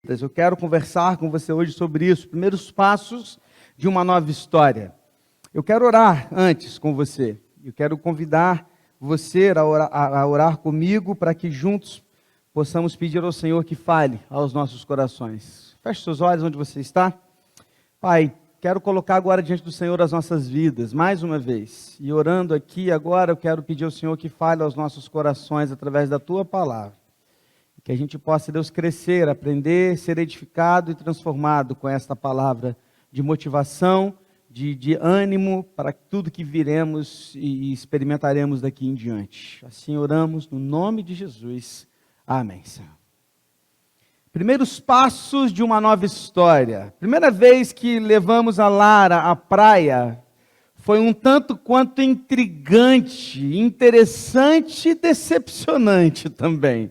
Eu quero conversar com você hoje sobre isso, primeiros passos de uma nova história. Eu quero orar antes com você. Eu quero convidar você a orar comigo para que juntos possamos pedir ao Senhor que fale aos nossos corações. Feche seus olhos onde você está. Pai, quero colocar agora diante do Senhor as nossas vidas, mais uma vez. E orando aqui agora, eu quero pedir ao Senhor que fale aos nossos corações através da Tua palavra. Que a gente possa, Deus, crescer, aprender, ser edificado e transformado com esta palavra de motivação, de ânimo para tudo que viremos e experimentaremos daqui em diante. Assim oramos no nome de Jesus. Amém, Senhor. Primeiros passos de uma nova história. Primeira vez que levamos a Lara à praia foi um tanto quanto intrigante, interessante e decepcionante também.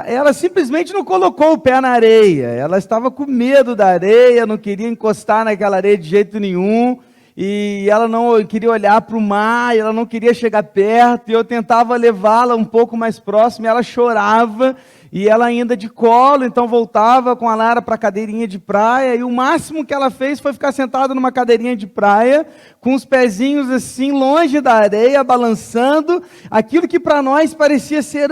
Ela simplesmente não colocou o pé na areia, ela estava com medo da areia, não queria encostar naquela areia de jeito nenhum, e ela não queria olhar para o mar, ela não queria chegar perto, e eu tentava levá-la um pouco mais próximo, e ela chorava, e ela ainda de colo, então voltava com a Lara para a cadeirinha de praia, e o máximo que ela fez foi ficar sentada numa cadeirinha de praia, com os pezinhos assim, longe da areia, balançando, aquilo que para nós parecia ser,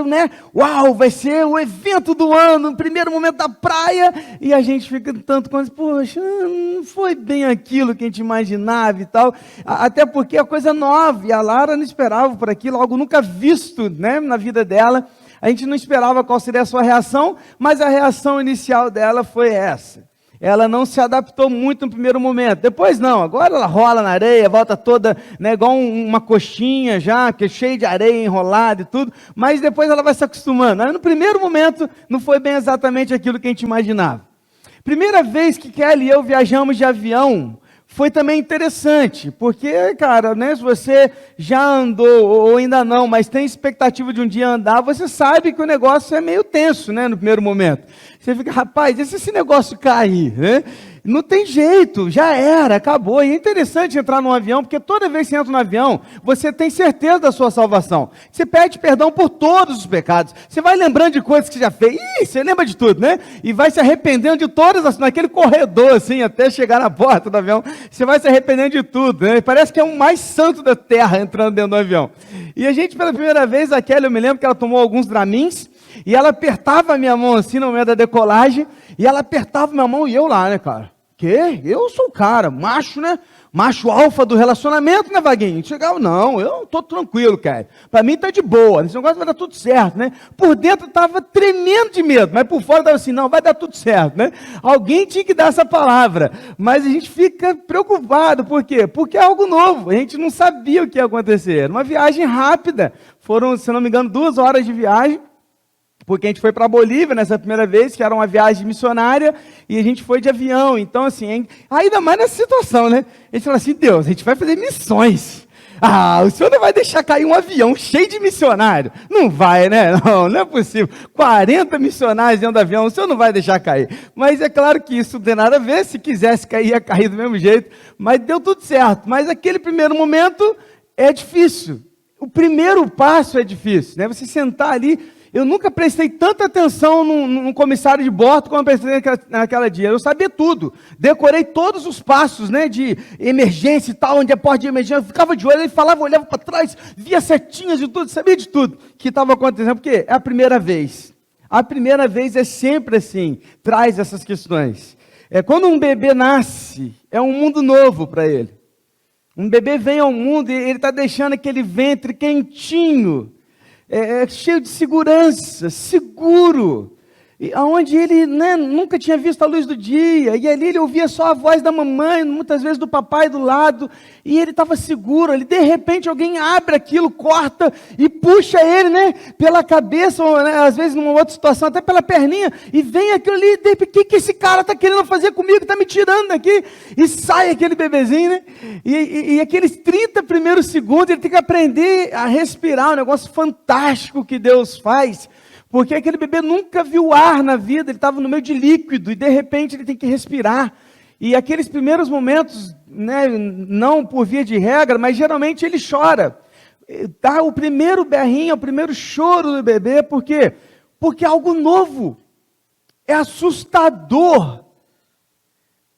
uau, vai ser o evento do ano, no primeiro momento da praia, e a gente fica tanto quanto, poxa, não foi bem aquilo que a gente imaginava e tal, até porque é coisa nova, e a Lara não esperava por aquilo, algo nunca visto, na vida dela. A gente não esperava qual seria a sua reação, mas a reação inicial dela foi essa. Ela não se adaptou muito no primeiro momento. Depois não, agora ela rola na areia, volta toda, igual uma coxinha já, que é cheia de areia enrolada e tudo, mas depois ela vai se acostumando. Aí no primeiro momento não foi bem exatamente aquilo que a gente imaginava. Primeira vez que Kelly e eu viajamos de avião, foi também interessante, porque, cara, se você já andou, ou ainda não, mas tem expectativa de um dia andar, você sabe que o negócio é meio tenso, no primeiro momento. Você fica, rapaz, e se esse negócio cair, Não tem jeito, já era, acabou. E é interessante entrar num avião, porque toda vez que você entra no avião, você tem certeza da sua salvação. Você pede perdão por todos os pecados. Você vai lembrando de coisas que já fez. Você lembra de tudo, E vai se arrependendo de todas, naquele corredor, assim, até chegar na porta do avião. Você vai se arrependendo de tudo, Parece que é o mais santo da terra entrando dentro do avião. E a gente, pela primeira vez, a Kelly, eu me lembro que ela tomou alguns Dramins, e ela apertava a minha mão assim no momento da decolagem, e ela apertava minha mão e eu lá, cara? Que? Eu sou o cara, macho, Macho alfa do relacionamento, Vaguinho? Chegava, não, eu tô tranquilo, cara. Pra mim tá de boa, esse negócio vai dar tudo certo, Por dentro tava tremendo de medo, mas por fora tava assim, não, vai dar tudo certo, Alguém tinha que dar essa palavra, mas a gente fica preocupado, por quê? Porque é algo novo, a gente não sabia o que ia acontecer. Era uma viagem rápida, foram, se não me engano, 2 horas de viagem, porque a gente foi para a Bolívia nessa primeira vez, que era uma viagem missionária, e a gente foi de avião. Então, assim, ainda mais nessa situação, A gente falou assim, Deus, a gente vai fazer missões. O senhor não vai deixar cair um avião cheio de missionário? Não vai, Não é possível. 40 missionários dentro do avião, o senhor não vai deixar cair. Mas é claro que isso não tem nada a ver, se quisesse cair, ia cair do mesmo jeito. Mas deu tudo certo. Mas aquele primeiro momento é difícil. O primeiro passo é difícil, Você sentar ali. Eu nunca prestei tanta atenção num comissário de bordo como eu prestei naquela dia. Eu sabia tudo. Decorei todos os passos, de emergência e tal, onde é porta de emergência. Eu ficava de olho, ele falava, olhava para trás, via setinhas de tudo, sabia de tudo que estava acontecendo. Porque é a primeira vez. A primeira vez é sempre assim, traz essas questões. Quando um bebê nasce, é um mundo novo para ele. Um bebê vem ao mundo e ele está deixando aquele ventre quentinho, cheio de segurança, seguro, e onde ele nunca tinha visto a luz do dia, e ali ele ouvia só a voz da mamãe, muitas vezes do papai do lado, e ele estava seguro, de repente alguém abre aquilo, corta e puxa ele, pela cabeça, ou às vezes numa outra situação, até pela perninha, e vem aquilo ali, o que esse cara está querendo fazer comigo, está me tirando daqui, e sai aquele bebezinho, e aqueles 30 primeiros segundos, ele tem que aprender a respirar, um negócio fantástico que Deus faz, porque aquele bebê nunca viu ar na vida, ele estava no meio de líquido, e de repente ele tem que respirar. E aqueles primeiros momentos, não por via de regra, mas geralmente ele chora. Tá, o primeiro berrinho, o primeiro choro do bebê, por quê? Porque é algo novo. É assustador.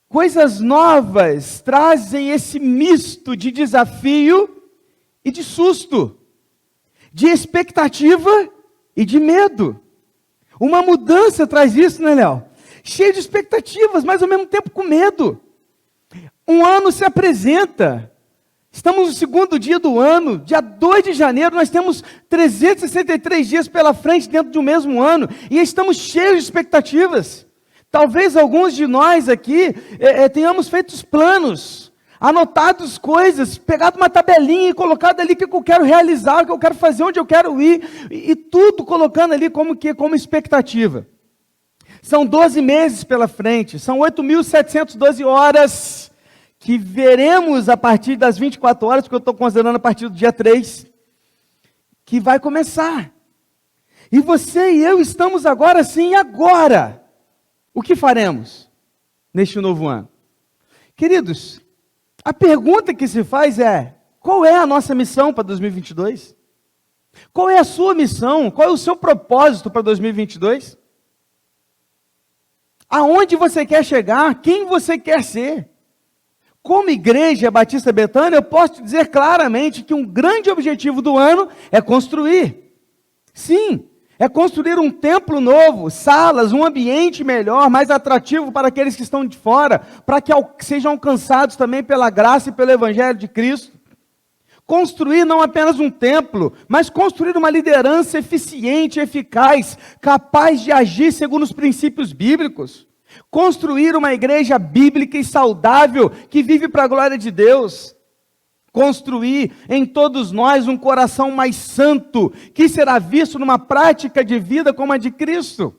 Coisas novas trazem esse misto de desafio e de susto, de expectativa e de medo. Uma mudança traz isso, né, Léo? Cheio de expectativas, mas ao mesmo tempo com medo. Um ano se apresenta. Estamos no segundo dia do ano, dia 2 de janeiro, nós temos 363 dias pela frente dentro de um mesmo ano, e estamos cheios de expectativas. Talvez alguns de nós aqui tenhamos feito os planos, anotado as coisas, pegado uma tabelinha e colocado ali o que eu quero realizar, o que eu quero fazer, onde eu quero ir, e tudo colocando ali como expectativa. São 12 meses pela frente, são 8.712 horas que veremos a partir das 24 horas, que eu estou considerando a partir do dia 3, que vai começar. E você e eu estamos agora sim, agora. O que faremos neste novo ano? Queridos, a pergunta que se faz é: qual é a nossa missão para 2022? Qual é a sua missão? Qual é o seu propósito para 2022? Aonde você quer chegar? Quem você quer ser? Como Igreja Batista Betânia, eu posso te dizer claramente que um grande objetivo do ano é construir. Sim, é construir um templo novo, salas, um ambiente melhor, mais atrativo para aqueles que estão de fora, para que sejam alcançados também pela graça e pelo Evangelho de Cristo. Construir não apenas um templo, mas construir uma liderança eficiente, eficaz, capaz de agir segundo os princípios bíblicos. Construir uma igreja bíblica e saudável, que vive para a glória de Deus. Construir em todos nós um coração mais santo, que será visto numa prática de vida como a de Cristo.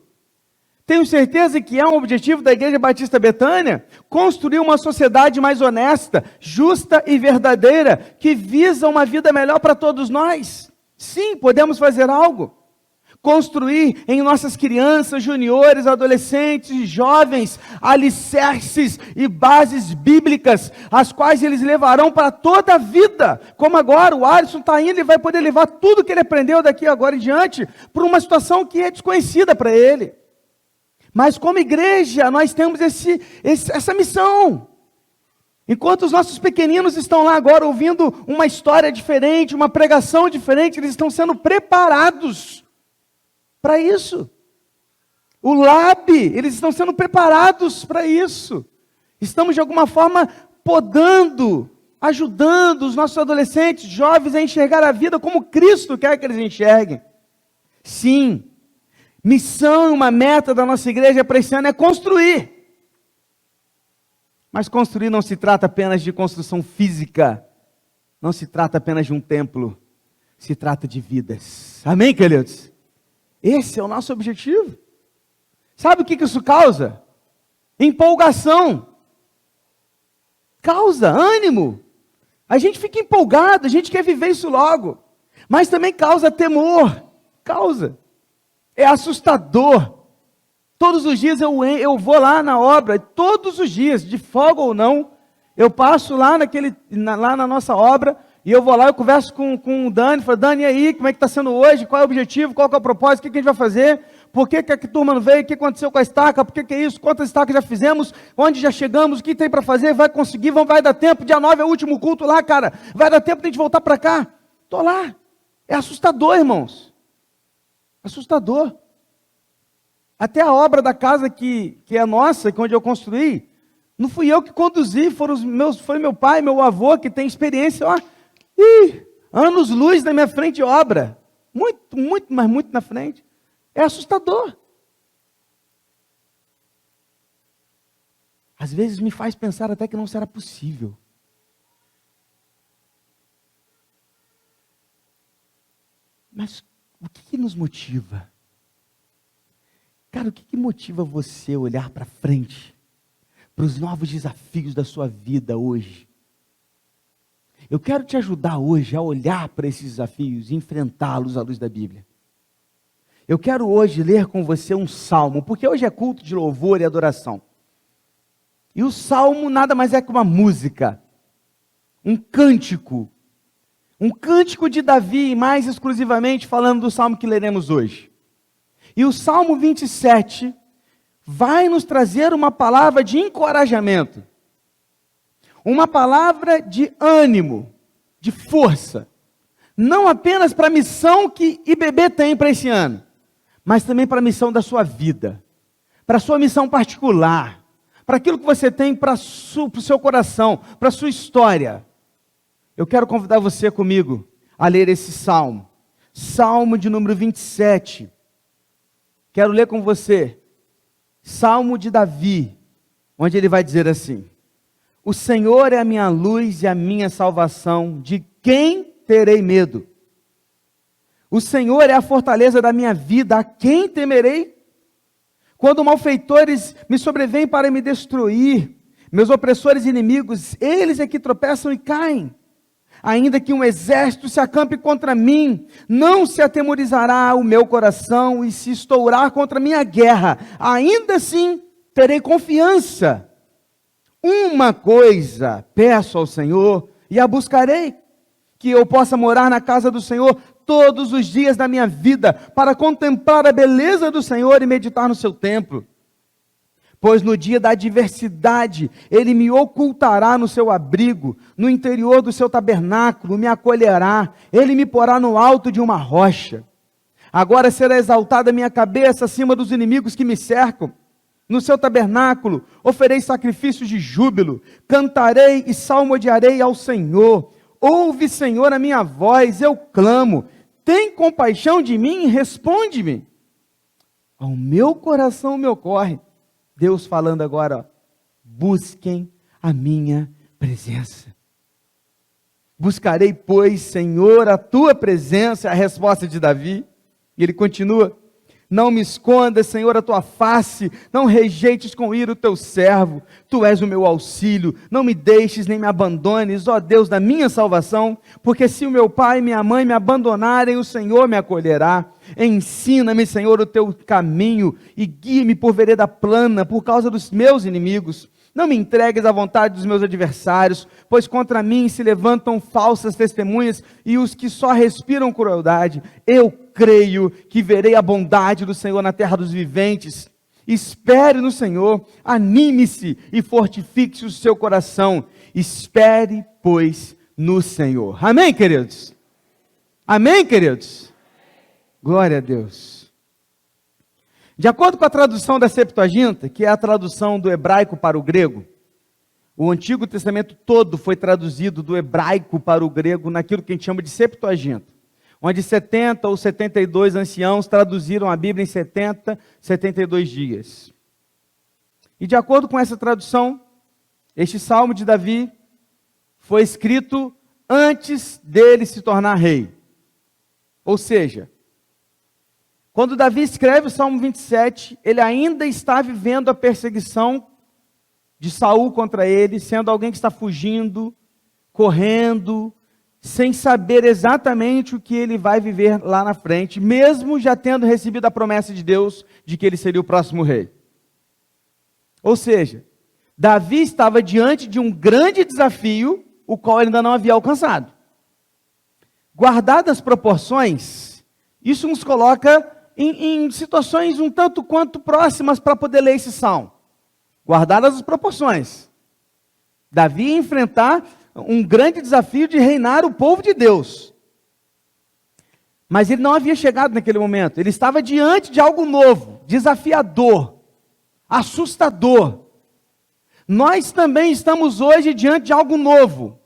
Tenho certeza que é um objetivo da Igreja Batista Betânia, construir uma sociedade mais honesta, justa e verdadeira, que visa uma vida melhor para todos nós. Sim, podemos fazer algo. Construir em nossas crianças, juniores, adolescentes e jovens, alicerces e bases bíblicas, as quais eles levarão para toda a vida. Como agora o Alisson está indo e vai poder levar tudo que ele aprendeu daqui agora em diante, para uma situação que é desconhecida para ele. Mas como igreja, nós temos essa missão. Enquanto os nossos pequeninos estão lá agora ouvindo uma história diferente, uma pregação diferente, eles estão sendo preparados para isso. O Lab, eles estão sendo preparados para isso. Estamos de alguma forma podando, ajudando os nossos adolescentes, jovens a enxergar a vida como Cristo quer que eles enxerguem. Sim, missão e uma meta da nossa igreja para esse ano é construir. Mas construir não se trata apenas de construção física, não se trata apenas de um templo, se trata de vidas. Amém, queridos? Esse é o nosso objetivo. Sabe o que isso causa? Empolgação. Causa ânimo. A gente fica empolgado, a gente quer viver isso logo. Mas também causa temor. Causa. É assustador. Todos os dias eu vou lá na obra, todos os dias, de folga ou não, eu passo lá lá na nossa obra, e eu vou lá, eu converso com o Dani, falo: Dani, e aí, como é que está sendo hoje? Qual é o objetivo? Qual é o propósito? O que a gente vai fazer? Por que a turma não veio? O que aconteceu com a estaca? Por que é isso? Quantas estacas já fizemos? Onde já chegamos? O que tem para fazer? Vai conseguir? Vai dar tempo? Dia 9 é o último culto lá, cara. Vai dar tempo de a gente voltar para cá? Estou lá. É assustador, irmãos. Assustador. Até a obra da casa que é nossa, que onde eu construí, não fui eu que conduzi, foi meu pai, meu avô, que tem experiência, ó. Anos-luz na minha frente de obra. Muito, muito, mas muito na frente. É assustador. Às vezes me faz pensar até que não será possível. Mas o que nos motiva? Cara, o que motiva você a olhar para frente, para os novos desafios da sua vida hoje? Eu quero te ajudar hoje a olhar para esses desafios e enfrentá-los à luz da Bíblia. Eu quero hoje ler com você um salmo, porque hoje é culto de louvor e adoração. E o salmo nada mais é que uma música, um cântico de Davi, mais exclusivamente falando do salmo que leremos hoje. E o Salmo 27 vai nos trazer uma palavra de encorajamento, uma palavra de ânimo, de força, não apenas para a missão que IBB tem para esse ano, mas também para a missão da sua vida, para a sua missão particular, para aquilo que você tem para o seu coração, para a sua história. Eu quero convidar você comigo a ler esse salmo, Salmo de número 27. Quero ler com você, Salmo de Davi, onde ele vai dizer assim: o Senhor é a minha luz e a minha salvação, de quem terei medo? O Senhor é a fortaleza da minha vida, a quem temerei? Quando malfeitores me sobrevêm para me destruir, meus opressores e inimigos, eles é que tropeçam e caem. Ainda que um exército se acampe contra mim, não se atemorizará o meu coração, e se estourar contra minha guerra, ainda assim terei confiança. Uma coisa peço ao Senhor e a buscarei, que eu possa morar na casa do Senhor todos os dias da minha vida, para contemplar a beleza do Senhor e meditar no seu templo. Pois no dia da adversidade, Ele me ocultará no seu abrigo, no interior do seu tabernáculo, me acolherá, Ele me porá no alto de uma rocha. Agora será exaltada a minha cabeça acima dos inimigos que me cercam. No seu tabernáculo, oferei sacrifícios de júbilo, cantarei e salmodiarei ao Senhor. Ouve, Senhor, a minha voz, eu clamo. Tem compaixão de mim e responde-me. Ao meu coração me ocorre. Deus falando agora, ó, busquem a minha presença. Buscarei, pois, Senhor, a tua presença, é a resposta de Davi. E ele continua: não me escondas, Senhor, a tua face, não rejeites com ira o teu servo, tu és o meu auxílio, não me deixes nem me abandones, ó Deus da minha salvação, porque se o meu pai e minha mãe me abandonarem, o Senhor me acolherá. Ensina-me, Senhor, o teu caminho e guia-me por vereda plana, por causa dos meus inimigos. Não me entregues à vontade dos meus adversários, pois contra mim se levantam falsas testemunhas e os que só respiram crueldade. Eu creio que verei a bondade do Senhor na terra dos viventes. Espere no Senhor, anime-se e fortifique o seu coração. Espere, pois, no Senhor. Amém, queridos? Amém, queridos? Glória a Deus. De acordo com a tradução da Septuaginta, que é a tradução do hebraico para o grego, o Antigo Testamento todo foi traduzido do hebraico para o grego naquilo que a gente chama de Septuaginta, onde 70 ou 72 anciãos traduziram a Bíblia em 70, 72 dias. E de acordo com essa tradução, este Salmo de Davi foi escrito antes dele se tornar rei. Ou seja, quando Davi escreve o Salmo 27, ele ainda está vivendo a perseguição de Saul contra ele, sendo alguém que está fugindo, correndo, sem saber exatamente o que ele vai viver lá na frente, mesmo já tendo recebido a promessa de Deus de que ele seria o próximo rei. Ou seja, Davi estava diante de um grande desafio, o qual ele ainda não havia alcançado. Guardadas as proporções, isso nos coloca em situações um tanto quanto próximas para poder ler esse salmo. Guardadas as proporções. Davi ia enfrentar um grande desafio de reinar o povo de Deus. Mas ele não havia chegado naquele momento. Ele estava diante de algo novo, desafiador, assustador. Nós também estamos hoje diante de algo novo.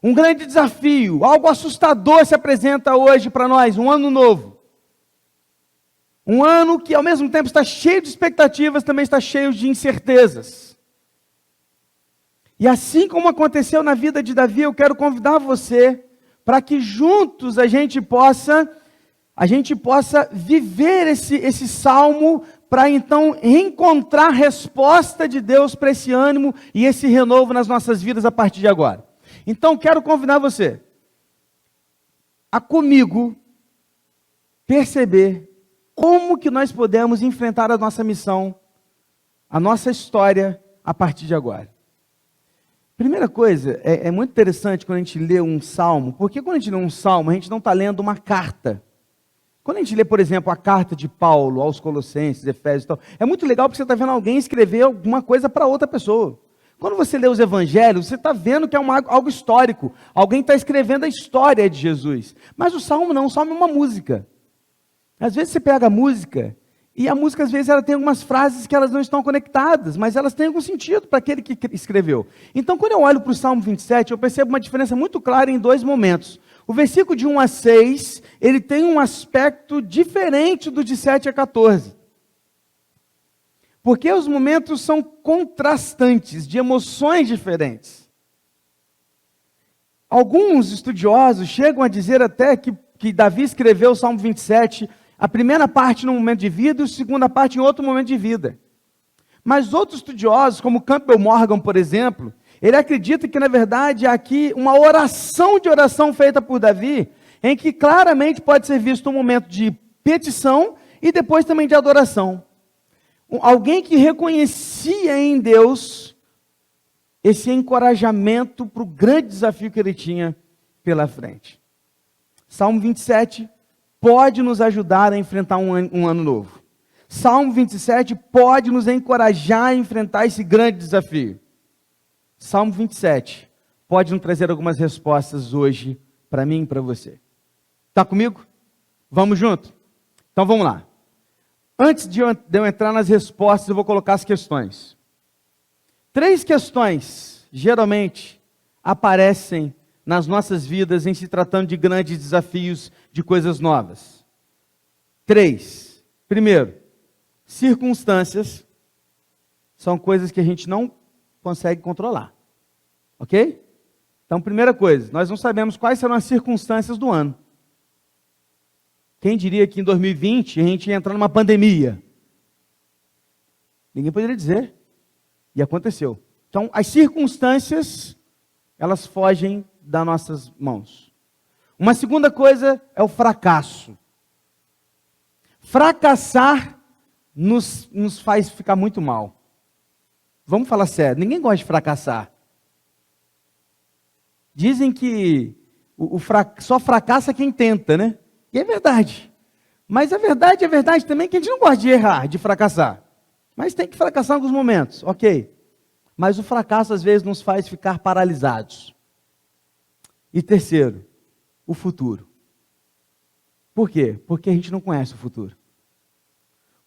Um grande desafio, algo assustador se apresenta hoje para nós, um ano novo. Um ano que ao mesmo tempo está cheio de expectativas, também está cheio de incertezas. E assim como aconteceu na vida de Davi, eu quero convidar você para que juntos a gente possa viver esse salmo, para então encontrar resposta de Deus para esse ânimo e esse renovo nas nossas vidas a partir de agora. Então quero convidar você a comigo perceber como que nós podemos enfrentar a nossa missão, a nossa história, a partir de agora. Primeira coisa, é muito interessante quando a gente lê um salmo, porque quando a gente lê um salmo, a gente não está lendo uma carta. Quando a gente lê, por exemplo, a carta de Paulo aos Colossenses, Efésios e tal, é muito legal porque você está vendo alguém escrever alguma coisa para outra pessoa. Quando você lê os evangelhos, você está vendo que é algo histórico. Alguém está escrevendo a história de Jesus. Mas o salmo não, o salmo é uma música. Às vezes você pega a música, e a música às vezes ela tem algumas frases que elas não estão conectadas, mas elas têm algum sentido para aquele que escreveu. Então quando eu olho para o Salmo 27, eu percebo uma diferença muito clara em dois momentos. O versículo de 1 a 6, ele tem um aspecto diferente do de 7 a 14. Porque os momentos são contrastantes, de emoções diferentes. Alguns estudiosos chegam a dizer até que Davi escreveu o Salmo 27, a primeira parte num momento de vida e a segunda parte em outro momento de vida. Mas outros estudiosos, como Campbell Morgan, por exemplo, ele acredita que, na verdade, há aqui uma oração de oração feita por Davi, em que claramente pode ser visto um momento de petição e depois também de adoração. Alguém que reconhecia em Deus esse encorajamento para o grande desafio que ele tinha pela frente. Salmo 27 pode nos ajudar a enfrentar um ano novo. Salmo 27 pode nos encorajar a enfrentar esse grande desafio. Salmo 27 pode nos trazer algumas respostas hoje para mim e para você. Está comigo? Vamos junto? Então vamos lá. Antes de eu entrar nas respostas, eu vou colocar as questões. 3 questões, geralmente, aparecem nas nossas vidas em se tratando de grandes desafios, de coisas novas. 3. Primeiro, circunstâncias são coisas que a gente não consegue controlar. Ok? Então, primeira coisa, nós não sabemos quais serão as circunstâncias do ano. Quem diria que em 2020 a gente ia entrar numa pandemia? Ninguém poderia dizer. E aconteceu. Então, as circunstâncias, elas fogem das nossas mãos. Uma segunda coisa é o fracasso. Fracassar nos faz ficar muito mal. Vamos falar sério, ninguém gosta de fracassar. Dizem que só fracassa quem tenta, né? E é verdade. Mas é verdade também que a gente não gosta de errar, de fracassar. Mas tem que fracassar em alguns momentos, ok. Mas o fracasso às vezes nos faz ficar paralisados. E terceiro, o futuro. Por quê? Porque a gente não conhece o futuro.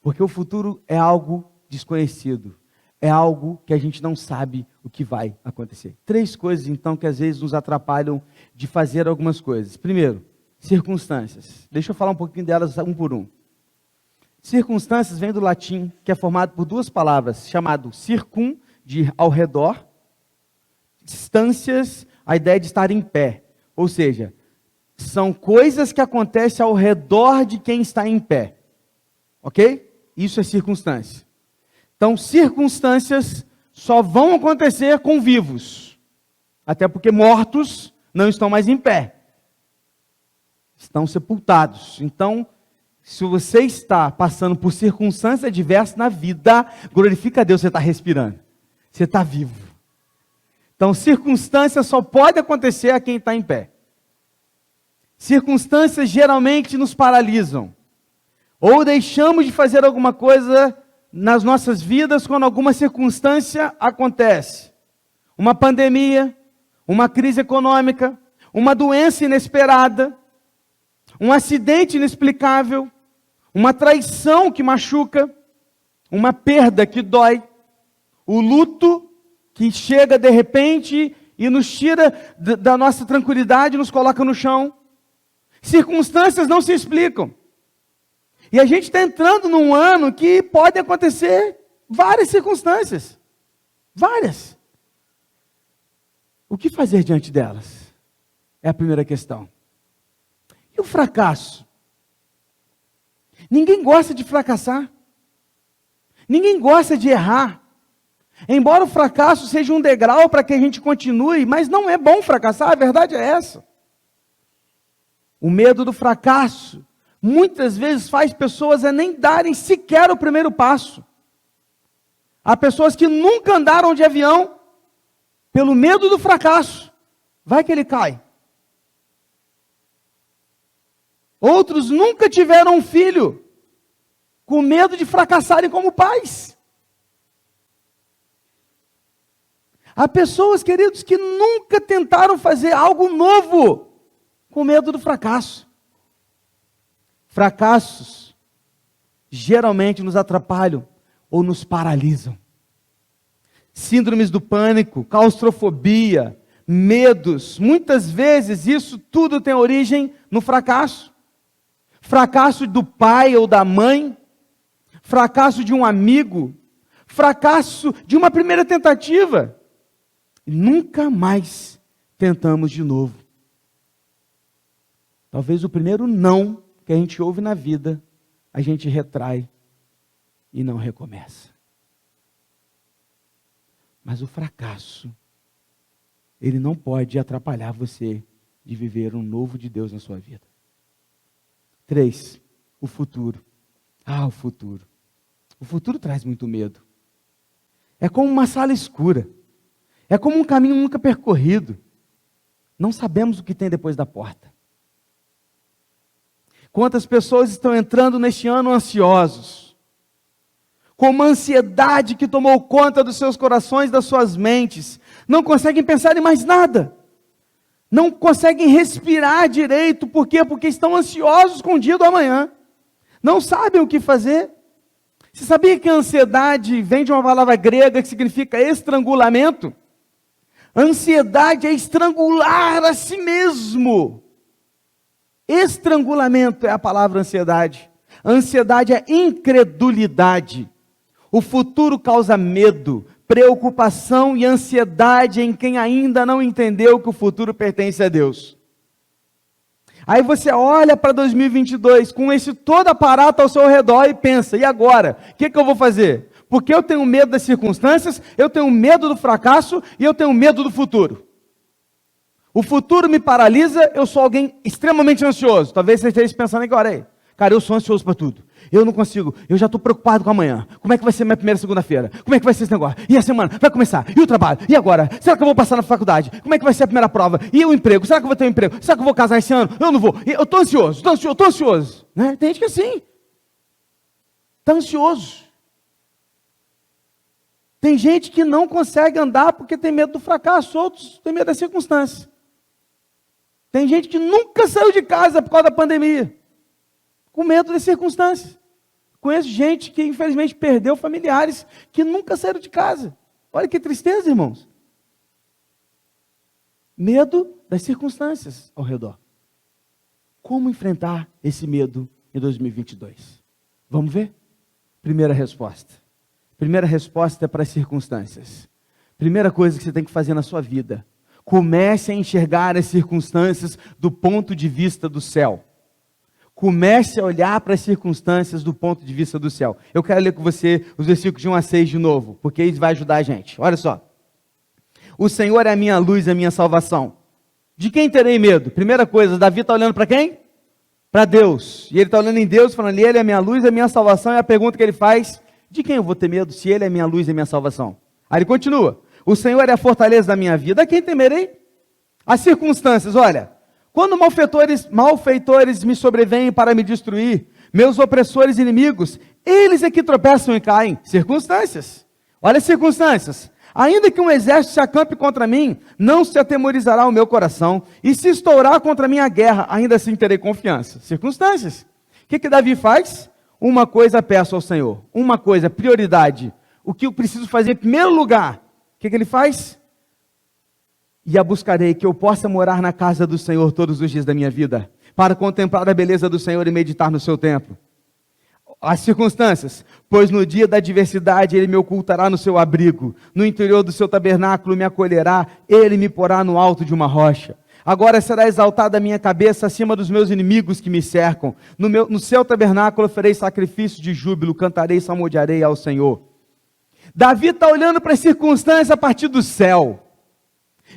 Porque o futuro é algo desconhecido. É algo que a gente não sabe o que vai acontecer. 3 coisas, então, que às vezes nos atrapalham de fazer algumas coisas. Primeiro, circunstâncias. Deixa eu falar um pouquinho delas um por um. Circunstâncias vem do latim, que é formado por 2 palavras, chamado circum, de ao redor, distâncias, a ideia de estar em pé. Ou seja, são coisas que acontecem ao redor de quem está em pé. Ok? Isso é circunstância. Então, circunstâncias só vão acontecer com vivos. Até porque mortos não estão mais em pé. Estão sepultados. Então, se você está passando por circunstâncias adversas na vida, glorifica a Deus, você está respirando. Você está vivo. Então, circunstâncias só pode acontecer a quem está em pé. Circunstâncias geralmente nos paralisam. Ou deixamos de fazer alguma coisa nas nossas vidas quando alguma circunstância acontece. Uma pandemia, uma crise econômica, uma doença inesperada, um acidente inexplicável, uma traição que machuca, uma perda que dói, o luto que chega de repente e nos tira da nossa tranquilidade, nos coloca no chão. Circunstâncias não se explicam. E a gente está entrando num ano que pode acontecer várias circunstâncias. Várias. O que fazer diante delas? É a primeira questão. E o fracasso? Ninguém gosta de fracassar. Ninguém gosta de errar. Embora o fracasso seja um degrau para que a gente continue, mas não é bom fracassar, a verdade é essa. O medo do fracasso muitas vezes faz pessoas a nem darem sequer o primeiro passo. Há pessoas que nunca andaram de avião pelo medo do fracasso. Vai que ele cai. Outros nunca tiveram um filho, com medo de fracassarem como pais. Há pessoas, queridos, que nunca tentaram fazer algo novo, com medo do fracasso. Fracassos geralmente nos atrapalham ou nos paralisam. Síndromes do pânico, claustrofobia, medos, muitas vezes isso tudo tem origem no fracasso. Fracasso do pai ou da mãe, fracasso de um amigo, fracasso de uma primeira tentativa. E nunca mais tentamos de novo. Talvez o primeiro não que a gente ouve na vida, a gente retrai e não recomeça. Mas o fracasso, ele não pode atrapalhar você de viver um novo de Deus na sua vida. 3, o futuro. O futuro. O futuro traz muito medo. É como uma sala escura. É como um caminho nunca percorrido. Não sabemos o que tem depois da porta. Quantas pessoas estão entrando neste ano ansiosos, com uma ansiedade que tomou conta dos seus corações, das suas mentes, não conseguem pensar em mais nada, não conseguem respirar direito, por quê? Porque estão ansiosos com o dia do amanhã, não sabem o que fazer. Você sabia que a ansiedade vem de uma palavra grega que significa estrangulamento? Ansiedade é estrangular a si mesmo. Estrangulamento é a palavra ansiedade. Ansiedade é incredulidade. O futuro causa medo, preocupação e ansiedade em quem ainda não entendeu que o futuro pertence a Deus. Aí você olha para 2022 com esse todo aparato ao seu redor e pensa, e agora? O que eu vou fazer? Porque eu tenho medo das circunstâncias, eu tenho medo do fracasso e eu tenho medo do futuro. O futuro me paralisa, eu sou alguém extremamente ansioso. Talvez você esteja pensando agora, aí, cara, eu sou ansioso para tudo. Eu não consigo, eu já estou preocupado com amanhã. Como é que vai ser minha primeira segunda-feira? Como é que vai ser esse negócio? E a semana? Vai começar? E o trabalho? E agora? Será que eu vou passar na faculdade? Como é que vai ser a primeira prova? E o emprego? Será que eu vou ter um emprego? Será que eu vou casar esse ano? Eu não vou. Eu estou ansioso, estou ansioso. Né? Tem gente que é assim. Está ansioso. Tem gente que não consegue andar porque tem medo do fracasso, outros têm medo das circunstâncias. Tem gente que nunca saiu de casa por causa da pandemia, com medo das circunstâncias. Conheço gente que infelizmente perdeu familiares que nunca saíram de casa. Olha que tristeza, irmãos. Medo das circunstâncias ao redor. Como enfrentar esse medo em 2022? Vamos ver? Primeira resposta. Primeira resposta é para as circunstâncias. Primeira coisa que você tem que fazer na sua vida. Comece a enxergar as circunstâncias do ponto de vista do céu. Comece a olhar para as circunstâncias do ponto de vista do céu. Eu quero ler com você os versículos de 1 a 6 de novo, porque isso vai ajudar a gente. Olha só. O Senhor é a minha luz, a minha salvação. De quem terei medo? Primeira coisa, Davi está olhando para quem? Para Deus. E ele está olhando em Deus, falando, ele é a minha luz, a minha salvação. E a pergunta que ele faz, de quem eu vou ter medo se ele é a minha luz e a minha salvação? Aí ele continua. O Senhor é a fortaleza da minha vida. A quem temerei? As circunstâncias, olha. Quando malfeitores me sobrevêm para me destruir, meus opressores inimigos, eles é que tropeçam e caem. Circunstâncias. Olha as circunstâncias. Ainda que um exército se acampe contra mim, não se atemorizará o meu coração. E se estourar contra mim a guerra, ainda assim terei confiança. Circunstâncias. O que Davi faz? Uma coisa peço ao Senhor. Uma coisa, prioridade. O que eu preciso fazer em primeiro lugar? O que ele faz? E a buscarei, que eu possa morar na casa do Senhor todos os dias da minha vida, para contemplar a beleza do Senhor e meditar no seu templo. As circunstâncias, pois no dia da adversidade ele me ocultará no seu abrigo, no interior do seu tabernáculo me acolherá, ele me porá no alto de uma rocha. Agora será exaltada a minha cabeça acima dos meus inimigos que me cercam. No seu tabernáculo farei sacrifício de júbilo, cantarei e salmodiarei ao Senhor. Davi está olhando para as circunstâncias a partir do céu.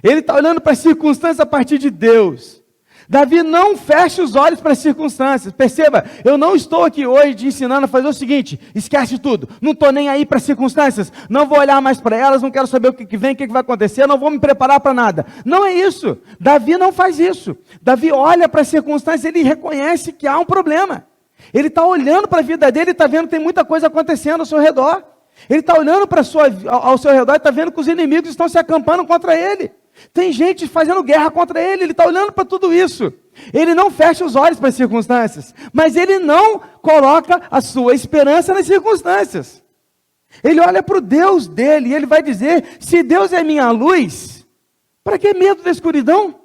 Ele está olhando para as circunstâncias a partir de Deus. Davi não fecha os olhos para as circunstâncias. Perceba, eu não estou aqui hoje te ensinando a fazer o seguinte: esquece tudo, não estou nem aí para as circunstâncias, não vou olhar mais para elas, não quero saber o que vem, o que vai acontecer, não vou me preparar para nada. Não é isso. Davi não faz isso. Davi olha para as circunstâncias, ele reconhece que há um problema. Ele está olhando para a vida dele e está vendo que tem muita coisa acontecendo ao seu redor. Ele está olhando ao seu redor e está vendo que os inimigos estão se acampando contra ele. Tem gente fazendo guerra contra ele, ele está olhando para tudo isso. Ele não fecha os olhos para as circunstâncias, mas ele não coloca a sua esperança nas circunstâncias. Ele olha para o Deus dele e ele vai dizer: se Deus é minha luz, para que medo da escuridão?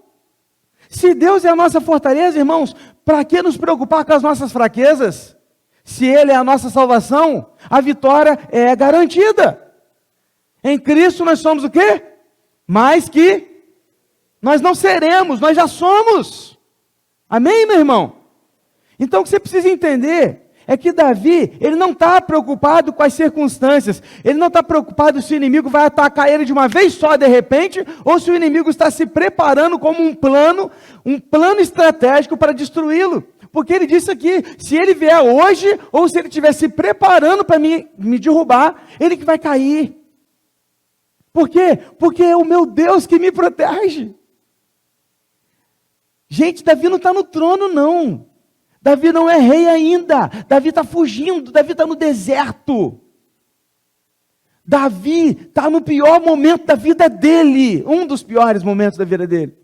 Se Deus é a nossa fortaleza, irmãos, para que nos preocupar com as nossas fraquezas? Se Ele é a nossa salvação, a vitória é garantida. Em Cristo nós somos o quê? Mais que nós não seremos, nós já somos. Amém, meu irmão? Então o que você precisa entender é que Davi, ele não está preocupado com as circunstâncias, ele não está preocupado se o inimigo vai atacar ele de uma vez só de repente, ou se o inimigo está se preparando como um plano estratégico para destruí-lo. Porque ele disse aqui, se ele vier hoje, ou se ele estiver se preparando para me derrubar, ele que vai cair. Por quê? Porque é o meu Deus que me protege. Gente, Davi não está no trono, não. Davi não é rei ainda. Davi está fugindo, Davi está no deserto. Davi está no pior momento da vida dele. Um dos piores momentos da vida dele.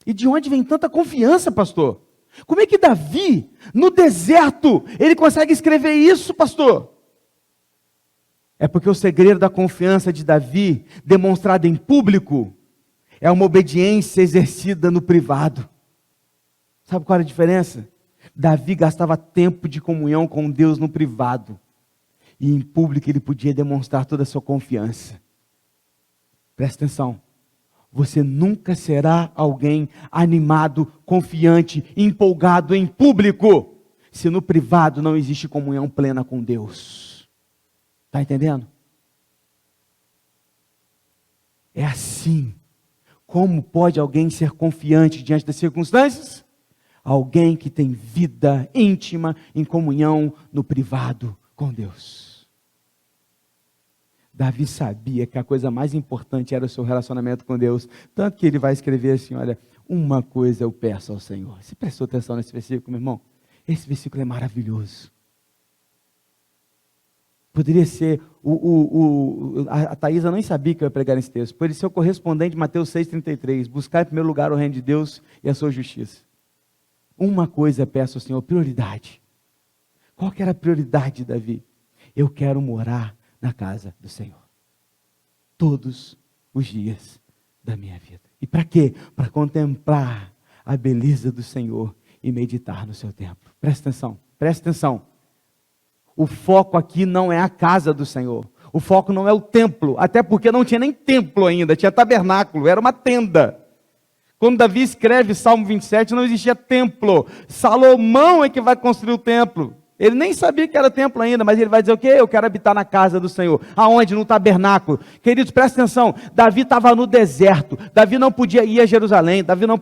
E de onde vem tanta confiança, pastor? Como é que Davi, no deserto, ele consegue escrever isso, pastor? É porque o segredo da confiança de Davi, demonstrada em público, é uma obediência exercida no privado. Sabe qual era a diferença? Davi gastava tempo de comunhão com Deus no privado. E em público ele podia demonstrar toda a sua confiança. Presta atenção. Você nunca será alguém animado, confiante, empolgado em público, se no privado não existe comunhão plena com Deus. Está entendendo? É assim. Como pode alguém ser confiante diante das circunstâncias? Alguém que tem vida íntima em comunhão no privado com Deus. Davi sabia que a coisa mais importante era o seu relacionamento com Deus, tanto que ele vai escrever assim: olha, uma coisa eu peço ao Senhor. Você prestou atenção nesse versículo, meu irmão? Esse versículo é maravilhoso. Poderia ser, a Thaisa nem sabia que eu ia pregar nesse texto, poderia ser o correspondente de Mateus 6,33, buscar em primeiro lugar o reino de Deus e a sua justiça. Uma coisa peço ao Senhor, prioridade. Qual que era a prioridade de Davi? Eu quero morar na casa do Senhor, todos os dias da minha vida. E para quê? Para contemplar a beleza do Senhor e meditar no seu templo. Presta atenção, presta atenção. O foco aqui não é a casa do Senhor. O foco não é o templo, até porque não tinha nem templo ainda, tinha tabernáculo, era uma tenda. Quando Davi escreve Salmo 27, não existia templo. Salomão é que vai construir o templo. Ele nem sabia que era templo ainda, mas ele vai dizer o quê? Eu quero habitar na casa do Senhor. Aonde? No tabernáculo. Queridos, presta atenção. Davi estava no deserto. Davi não podia ir a Jerusalém. Davi não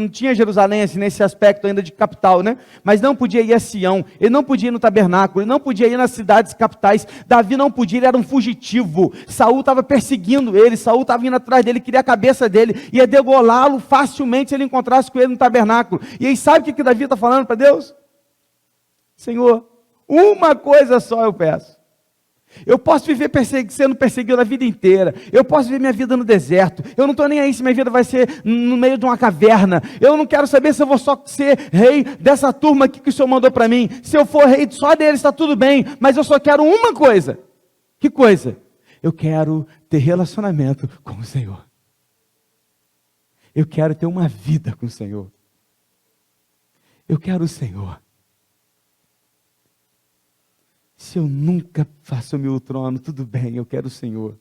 tinha Jerusalém assim, nesse aspecto ainda de capital, né? Mas não podia ir a Sião. Ele não podia ir no tabernáculo. Ele não podia ir nas cidades capitais. Davi não podia, ele era um fugitivo. Saul estava perseguindo ele. Saul estava indo atrás dele, queria a cabeça dele. Ia degolá-lo facilmente se ele encontrasse com ele no tabernáculo. E aí sabe o que Davi está falando para Deus? Senhor, uma coisa só eu peço. Eu posso viver sendo perseguido a vida inteira. Eu posso viver minha vida no deserto. Eu não estou nem aí se minha vida vai ser no meio de uma caverna. Eu não quero saber se eu vou só ser rei dessa turma aqui que o Senhor mandou para mim. Se eu for rei só deles, está tudo bem. Mas eu só quero uma coisa. Que coisa? Eu quero ter relacionamento com o Senhor. Eu quero ter uma vida com o Senhor. Eu quero o Senhor. Se eu nunca assumir o trono, tudo bem, eu quero o Senhor.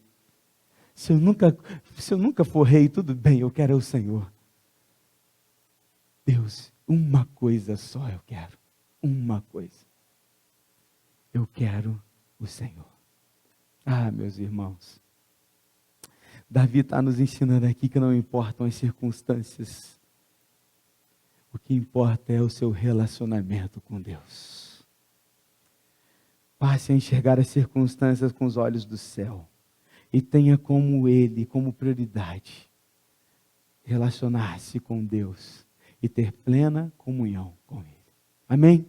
Se eu nunca for rei, tudo bem, eu quero o Senhor. Deus, uma coisa só eu quero. Uma coisa. Eu quero o Senhor. Ah, meus irmãos. Davi está nos ensinando aqui que não importam as circunstâncias. O que importa é o seu relacionamento com Deus. Passe a enxergar as circunstâncias com os olhos do céu. E tenha como Ele, como prioridade, relacionar-se com Deus e ter plena comunhão com Ele. Amém?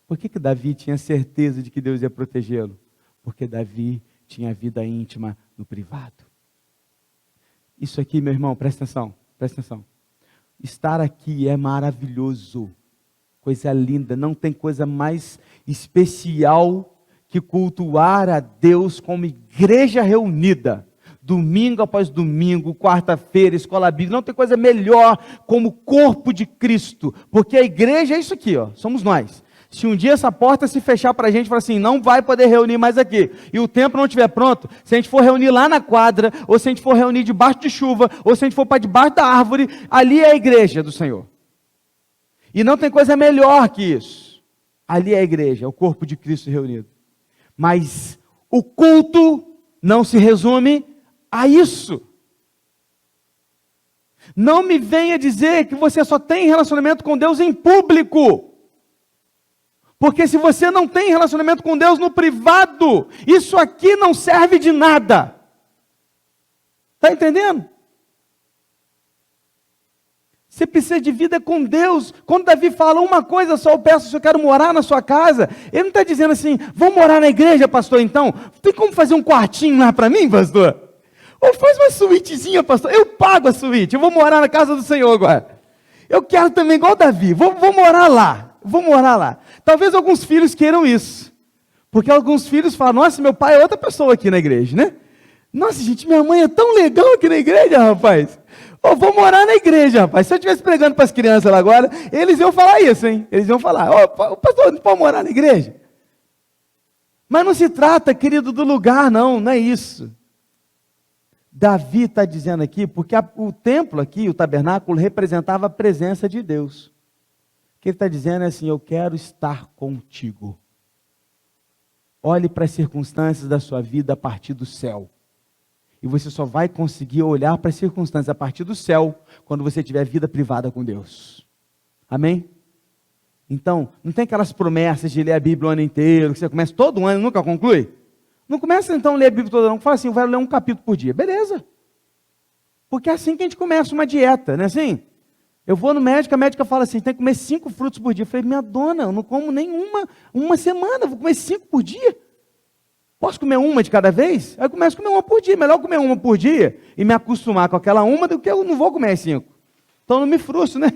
Por que Davi tinha certeza de que Deus ia protegê-lo? Porque Davi tinha vida íntima no privado. Isso aqui, meu irmão, presta atenção, presta atenção. Estar aqui é maravilhoso, coisa linda, não tem coisa mais especial que cultuar a Deus como igreja reunida. Domingo após domingo, quarta-feira, escola bíblica, não tem coisa melhor como corpo de Cristo, porque a igreja é isso aqui, ó, somos nós. Se um dia essa porta se fechar para a gente, falar assim, não vai poder reunir mais aqui, e o tempo não estiver pronto, se a gente for reunir lá na quadra, ou se a gente for reunir debaixo de chuva, ou se a gente for para debaixo da árvore, ali é a igreja do Senhor. E não tem coisa melhor que isso. Ali é a igreja, é o corpo de Cristo reunido. Mas o culto não se resume a isso. Não me venha dizer que você só tem relacionamento com Deus em público. Porque se você não tem relacionamento com Deus no privado, isso aqui não serve de nada. Está entendendo? Você precisa de vida com Deus. Quando Davi fala uma coisa só, eu peço se eu quero morar na sua casa, ele não está dizendo assim, vou morar na igreja, pastor, então? Tem como fazer um quartinho lá para mim, pastor? Ou faz uma suítezinha, pastor? Eu pago a suíte, eu vou morar na casa do Senhor agora. Eu quero também, igual Davi, vou morar lá. Vou morar lá. Talvez alguns filhos queiram isso. Porque alguns filhos falam, nossa, meu pai é outra pessoa aqui na igreja, né? Nossa, gente, minha mãe é tão legal aqui na igreja, rapaz. Eu vou morar na igreja, rapaz. Se eu estivesse pregando para as crianças lá agora, eles iam falar isso, hein? Eles iam falar, pastor, não pode morar na igreja? Mas não se trata, querido, do lugar, não é isso. Davi está dizendo aqui, porque o templo aqui, o tabernáculo, representava a presença de Deus. O que ele está dizendo é assim, eu quero estar contigo. Olhe para as circunstâncias da sua vida a partir do céu. E você só vai conseguir olhar para as circunstâncias a partir do céu, quando você tiver vida privada com Deus. Amém? Então, não tem aquelas promessas de ler a Bíblia o ano inteiro, que você começa todo ano e nunca conclui? Não começa então a ler a Bíblia todo ano, fala assim, eu vou ler um capítulo por dia. Beleza. Porque é assim que a gente começa uma dieta, não é assim? Eu vou no médico, a médica fala assim, tem que comer 5 frutos por dia. Eu falei, minha dona, eu não como nenhuma, uma semana, eu vou comer 5 por dia. Posso comer uma de cada vez? Aí eu começo a comer uma por dia. Melhor comer uma por dia e me acostumar com aquela uma do que eu não vou comer 5. Então eu não me frustro, né?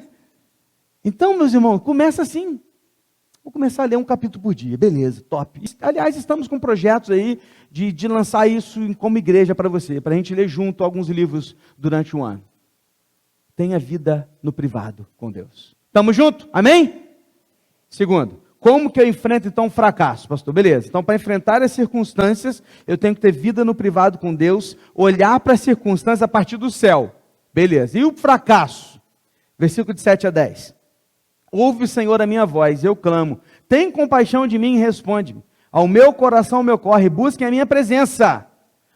Então, meus irmãos, começa assim. Vou começar a ler um capítulo por dia. Beleza, top. Aliás, estamos com projetos aí de lançar isso como igreja para você, para a gente ler junto alguns livros durante o ano. Tenha vida no privado com Deus. Estamos juntos? Amém? Segundo, como que eu enfrento então o fracasso, pastor? Beleza, então para enfrentar as circunstâncias, eu tenho que ter vida no privado com Deus, olhar para as circunstâncias a partir do céu. Beleza, e o fracasso? Versículo de 7 a 10. Ouve o Senhor a minha voz, eu clamo. Tem compaixão de mim e responde-me. Ao meu coração me ocorre, busquem a minha presença.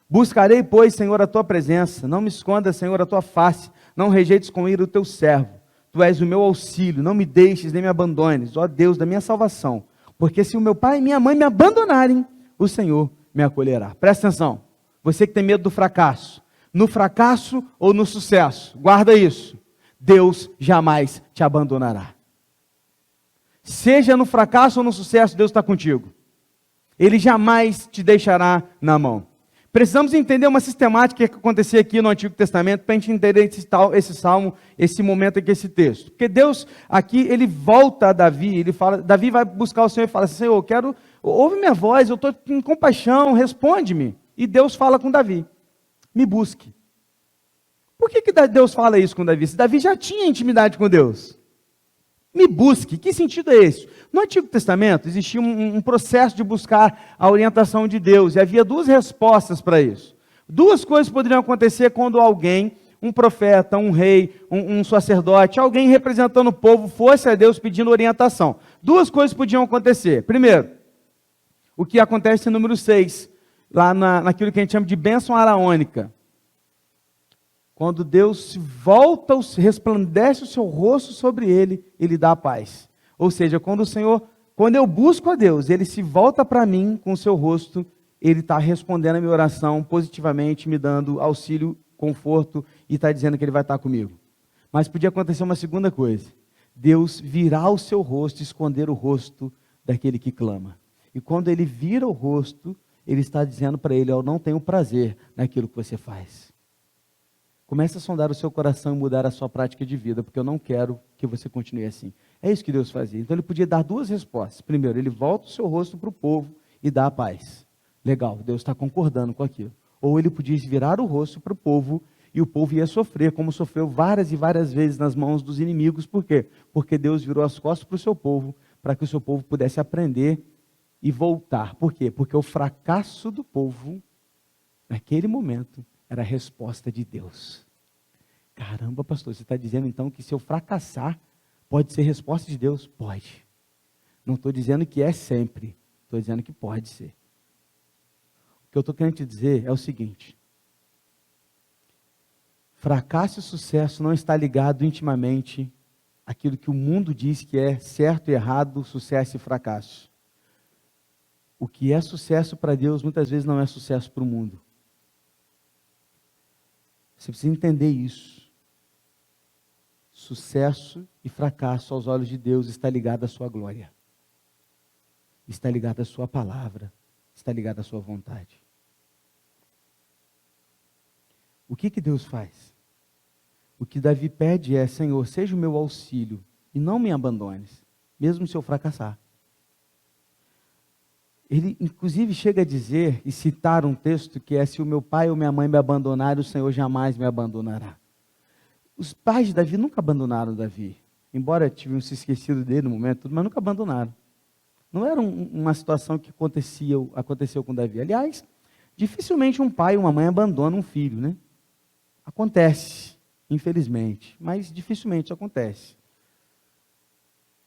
Buscarei, pois, Senhor, a tua presença. Não me esconda, Senhor, a tua face. Não rejeites com ira o teu servo. Tu és o meu auxílio, não me deixes nem me abandones, ó Deus da minha salvação. Porque se o meu pai e minha mãe me abandonarem, o Senhor me acolherá. Presta atenção, você que tem medo do fracasso. No fracasso ou no sucesso, guarda isso. Deus jamais te abandonará. Seja no fracasso ou no sucesso, Deus está contigo. Ele jamais te deixará na mão. Precisamos entender uma sistemática que acontecia aqui no Antigo Testamento para a gente entender esse salmo, esse momento aqui, esse texto. Porque Deus aqui, ele volta a Davi, ele fala, Davi vai buscar o Senhor e fala assim, Senhor, ouve minha voz, eu estou com compaixão, responde-me. E Deus fala com Davi, me busque. Por que Deus fala isso com Davi? Se Davi já tinha intimidade com Deus. Me busque, que sentido é esse? No Antigo Testamento existia um processo de buscar a orientação de Deus, e havia 2 respostas para isso. 2 coisas poderiam acontecer quando alguém, um profeta, um rei, um sacerdote, alguém representando o povo, fosse a Deus pedindo orientação. 2 coisas podiam acontecer. Primeiro, o que acontece no número 6, lá naquilo que a gente chama de bênção araônica. Quando Deus volta, resplandece o seu rosto sobre ele, ele dá a paz. Ou seja, quando eu busco a Deus, ele se volta para mim com o seu rosto, ele está respondendo a minha oração positivamente, me dando auxílio, conforto, e está dizendo que ele vai estar comigo. Mas podia acontecer uma segunda coisa. Deus virar o seu rosto, esconder o rosto daquele que clama. E quando ele vira o rosto, ele está dizendo para ele, eu não tenho prazer naquilo que você faz. Comece a sondar o seu coração e mudar a sua prática de vida, porque eu não quero que você continue assim. É isso que Deus fazia. Então ele podia dar duas respostas. Primeiro, ele volta o seu rosto para o povo e dá a paz. Legal, Deus está concordando com aquilo. Ou ele podia virar o rosto para o povo e o povo ia sofrer, como sofreu várias e várias vezes nas mãos dos inimigos. Por quê? Porque Deus virou as costas para o seu povo, para que o seu povo pudesse aprender e voltar. Por quê? Porque o fracasso do povo, naquele momento, era a resposta de Deus. Caramba, pastor, você está dizendo então que se eu fracassar, pode ser resposta de Deus? Pode. Não estou dizendo que é sempre, estou dizendo que pode ser. O que eu estou querendo te dizer é o seguinte: fracasso e sucesso não está ligado intimamente àquilo que o mundo diz que é certo e errado, sucesso e fracasso. O que é sucesso para Deus, muitas vezes não é sucesso para o mundo. Você precisa entender isso. Sucesso e fracasso aos olhos de Deus está ligado à sua glória. Está ligado à sua palavra. Está ligado à sua vontade. O que Deus faz? O que Davi pede é, Senhor, seja o meu auxílio e não me abandones, mesmo se eu fracassar. Ele, inclusive, chega a dizer e citar um texto que é: se o meu pai ou minha mãe me abandonarem, o Senhor jamais me abandonará. Os pais de Davi nunca abandonaram Davi, embora tivessem se esquecido dele no momento, mas nunca abandonaram. Não era uma situação que aconteceu com Davi. Aliás, dificilmente um pai ou uma mãe abandona um filho, né? Acontece, infelizmente, mas dificilmente acontece.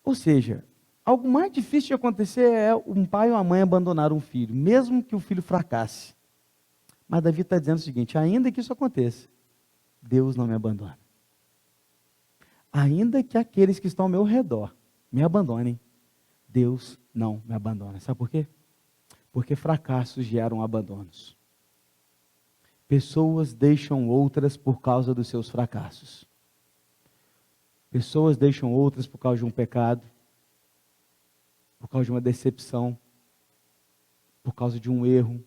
Ou seja, algo mais difícil de acontecer é um pai ou uma mãe abandonar um filho, mesmo que o filho fracasse. Mas Davi está dizendo o seguinte: ainda que isso aconteça, Deus não me abandona. Ainda que aqueles que estão ao meu redor me abandonem, Deus não me abandona. Sabe por quê? Porque fracassos geram abandonos. Pessoas deixam outras por causa dos seus fracassos. Pessoas deixam outras por causa de um pecado, por causa de uma decepção, por causa de um erro,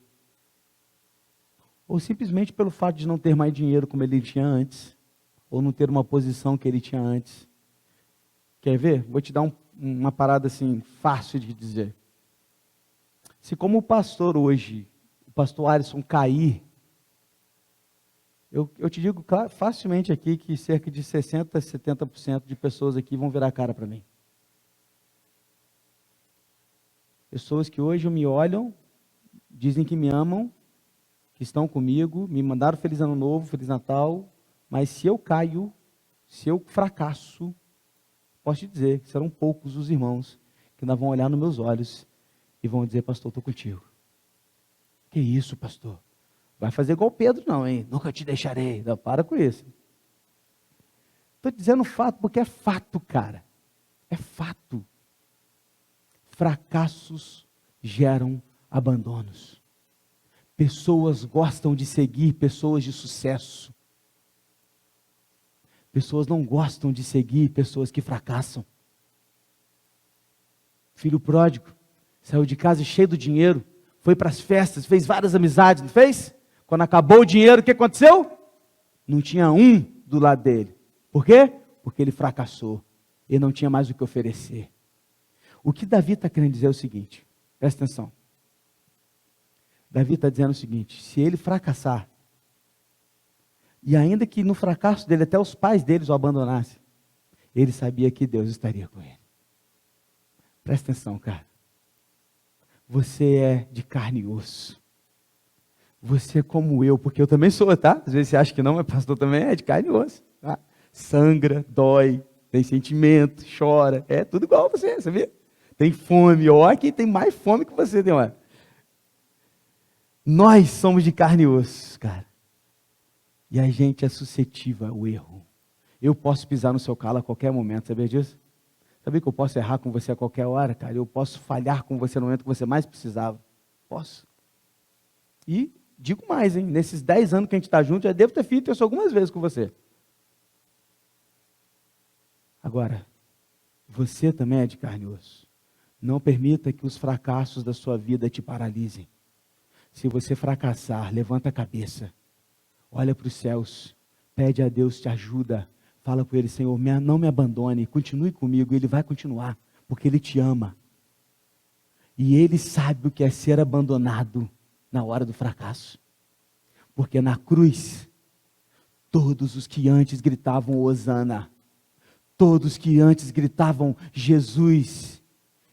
ou simplesmente pelo fato de não ter mais dinheiro como ele tinha antes, ou não ter uma posição que ele tinha antes. Quer ver? Vou te dar uma parada assim, fácil de dizer. Se como pastor hoje, o pastor Alisson cair, eu te digo facilmente aqui que cerca de 60% a 70% de pessoas aqui vão virar a cara para mim. Pessoas que hoje me olham, dizem que me amam, que estão comigo, me mandaram Feliz Ano Novo, Feliz Natal, mas se eu caio, se eu fracasso, posso te dizer que serão poucos os irmãos que ainda vão olhar nos meus olhos e vão dizer: pastor, estou contigo. Que isso, pastor? Vai fazer igual Pedro não, hein? Nunca te deixarei. Não, para com isso. Estou dizendo fato porque é fato, cara. É fato. Fracassos geram abandonos. Pessoas gostam de seguir pessoas de sucesso. Pessoas não gostam de seguir pessoas que fracassam. Filho pródigo saiu de casa cheio do dinheiro, foi para as festas, fez várias amizades, não fez? Quando acabou o dinheiro, o que aconteceu? Não tinha um do lado dele. Por quê? Porque ele fracassou. Ele não tinha mais o que oferecer. O que Davi está querendo dizer é o seguinte, presta atenção. Davi está dizendo o seguinte: se ele fracassar, e ainda que no fracasso dele, até os pais deles o abandonassem, ele sabia que Deus estaria com ele. Presta atenção, cara. Você é de carne e osso. Você é como eu, porque eu também sou, tá? Às vezes você acha que não, mas pastor também é de carne e osso. Tá? Sangra, dói, tem sentimento, chora. É tudo igual a você, sabia? Tem fome. Ó, quem tem mais fome que você tem, ó. Nós somos de carne e osso, cara. E a gente é suscetível ao erro. Eu posso pisar no seu calo a qualquer momento, sabia disso? Sabia que eu posso errar com você a qualquer hora, cara? Eu posso falhar com você no momento que você mais precisava. Posso. E digo mais, hein? Nesses 10 anos que a gente está junto, já devo ter feito isso algumas vezes com você. Agora, você também é de carne e osso. Não permita que os fracassos da sua vida te paralisem. Se você fracassar, levanta a cabeça. Olha para os céus. Pede a Deus te ajuda. Fala com Ele, Senhor, não me abandone. Continue comigo. Ele vai continuar. Porque Ele te ama. E Ele sabe o que é ser abandonado na hora do fracasso. Porque na cruz, todos os que antes gritavam Hosana, todos que antes gritavam Jesus,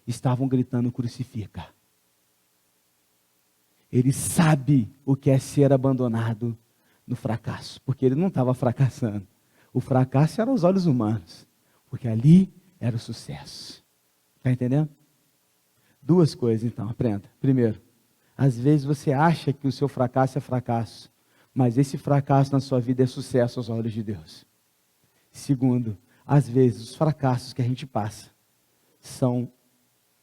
estavam gritando crucifica. Ele sabe o que é ser abandonado no fracasso, porque ele não estava fracassando. O fracasso era aos olhos humanos, porque ali era o sucesso. Está entendendo? Duas coisas então, aprenda. Primeiro, às vezes você acha que o seu fracasso é fracasso, mas esse fracasso na sua vida é sucesso aos olhos de Deus. Segundo, às vezes os fracassos que a gente passa são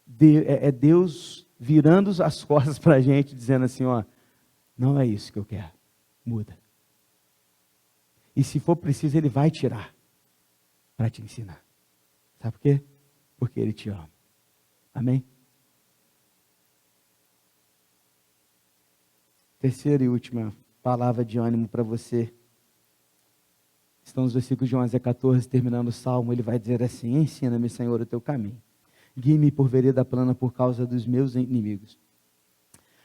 Deus virando as costas para a gente, dizendo assim, ó, não é isso que eu quero, muda. E se for preciso, Ele vai tirar para te ensinar. Sabe por quê? Porque Ele te ama. Amém? Terceira e última palavra de ânimo para você. Estão os versículos de 11 a 14, terminando o Salmo, ele vai dizer assim, ensina-me, Senhor, o teu caminho. Guie-me por vereda plana por causa dos meus inimigos.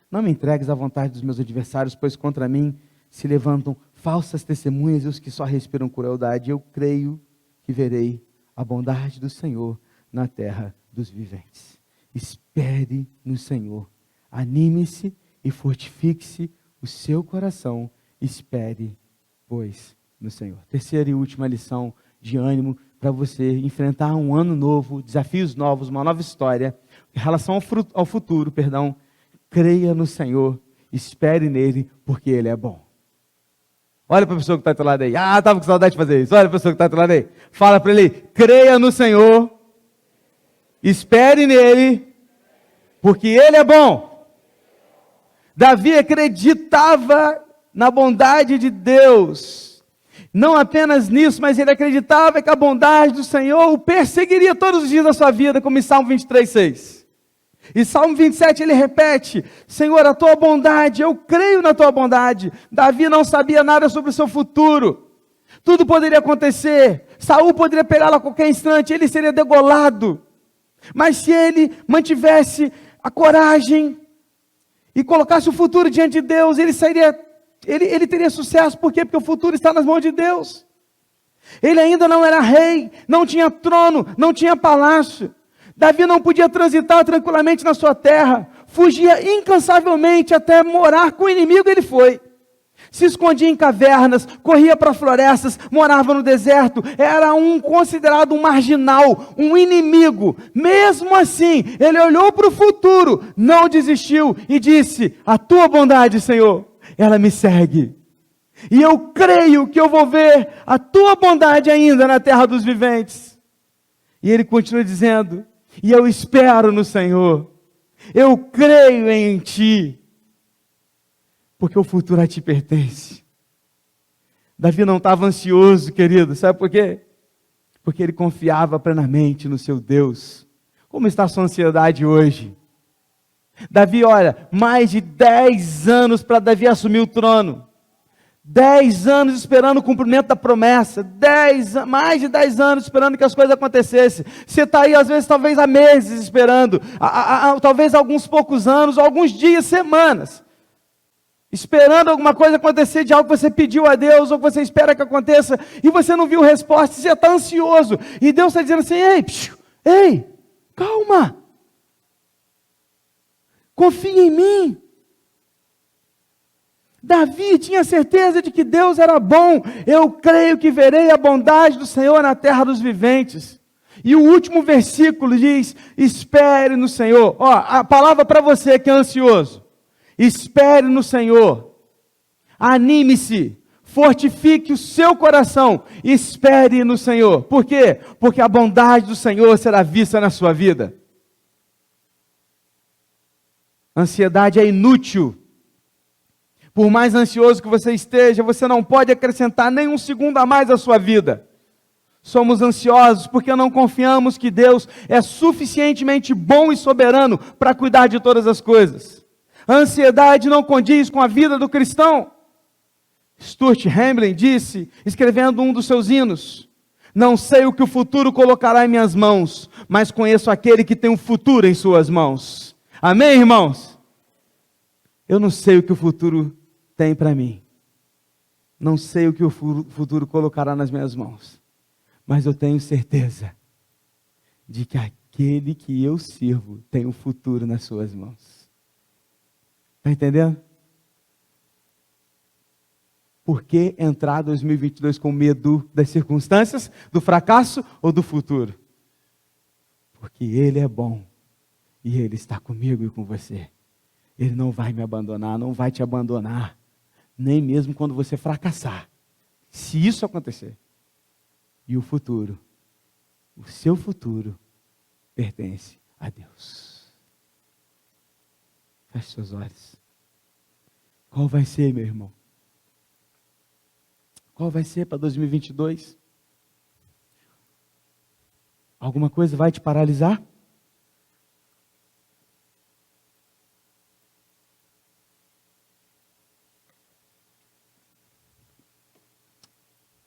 Não me entregues à vontade dos meus adversários, pois contra mim se levantam falsas testemunhas e os que só respiram crueldade. Eu creio que verei a bondade do Senhor na terra dos viventes. Espere no Senhor. Anime-se e fortifique-se o seu coração. Espere, pois, no Senhor. Terceira e última lição de ânimo para você enfrentar um ano novo, desafios novos, uma nova história, em relação ao futuro, creia no Senhor, espere nele, porque Ele é bom. Olha para a pessoa que está do lado aí, estava com saudade de fazer isso, olha para a pessoa que está do lado aí, fala para ele, creia no Senhor, espere nele, porque Ele é bom. Davi acreditava na bondade de Deus. Não apenas nisso, mas ele acreditava que a bondade do Senhor o perseguiria todos os dias da sua vida, como em Salmo 23:6. E Salmo 27 ele repete, Senhor, a tua bondade, eu creio na tua bondade. Davi não sabia nada sobre o seu futuro. Tudo poderia acontecer. Saul poderia pegá-lo a qualquer instante, ele seria degolado. Mas se ele mantivesse a coragem e colocasse o futuro diante de Deus, ele teria sucesso. Por quê? Porque o futuro está nas mãos de Deus. Ele ainda não era rei, não tinha trono, não tinha palácio. Davi não podia transitar tranquilamente na sua terra. Fugia incansavelmente até morar com o inimigo, ele foi. Se escondia em cavernas, corria para florestas, morava no deserto. Era considerado um marginal, um inimigo. Mesmo assim, ele olhou para o futuro, não desistiu e disse, a tua bondade, Senhor, ela me segue. E eu creio que eu vou ver a tua bondade ainda na terra dos viventes. E ele continua dizendo, e eu espero no Senhor. Eu creio em ti. Porque o futuro a ti pertence. Davi não estava ansioso, querido. Sabe por quê? Porque ele confiava plenamente no seu Deus. Como está a sua ansiedade hoje? Davi, olha, mais de 10 anos para Davi assumir o trono. 10 anos esperando o cumprimento da promessa. Mais de 10 anos esperando que as coisas acontecessem. Você está aí, às vezes, talvez há meses esperando. Talvez alguns poucos anos, ou alguns dias, semanas. Esperando alguma coisa acontecer de algo que você pediu a Deus, ou que você espera que aconteça, e você não viu resposta, você está ansioso. E Deus está dizendo assim, ei, calma. Confia em mim. Davi tinha certeza de que Deus era bom. Eu creio que verei a bondade do Senhor na terra dos viventes. E o último versículo diz, espere no Senhor. A palavra para você que é ansioso. Espere no Senhor. Anime-se. Fortifique o seu coração e espere no Senhor. Por quê? Porque a bondade do Senhor será vista na sua vida. Ansiedade é inútil. Por mais ansioso que você esteja, você não pode acrescentar nem um segundo a mais à sua vida. Somos ansiosos porque não confiamos que Deus é suficientemente bom e soberano para cuidar de todas as coisas. A ansiedade não condiz com a vida do cristão. Stuart Hamblen disse, escrevendo um dos seus hinos: não sei o que o futuro colocará em minhas mãos, mas conheço aquele que tem o futuro em suas mãos. Amém, irmãos? Eu não sei o que o futuro tem para mim. Não sei o que o futuro colocará nas minhas mãos. Mas eu tenho certeza de que aquele que eu sirvo tem o futuro nas suas mãos. Está entendendo? Por que entrar 2022 com medo das circunstâncias, do fracasso ou do futuro? Porque Ele é bom e Ele está comigo e com você. Ele não vai me abandonar, não vai te abandonar, nem mesmo quando você fracassar. Se isso acontecer. E o futuro, o seu futuro, pertence a Deus. Feche seus olhos. Qual vai ser, meu irmão? Qual vai ser para 2022? Alguma coisa vai te paralisar?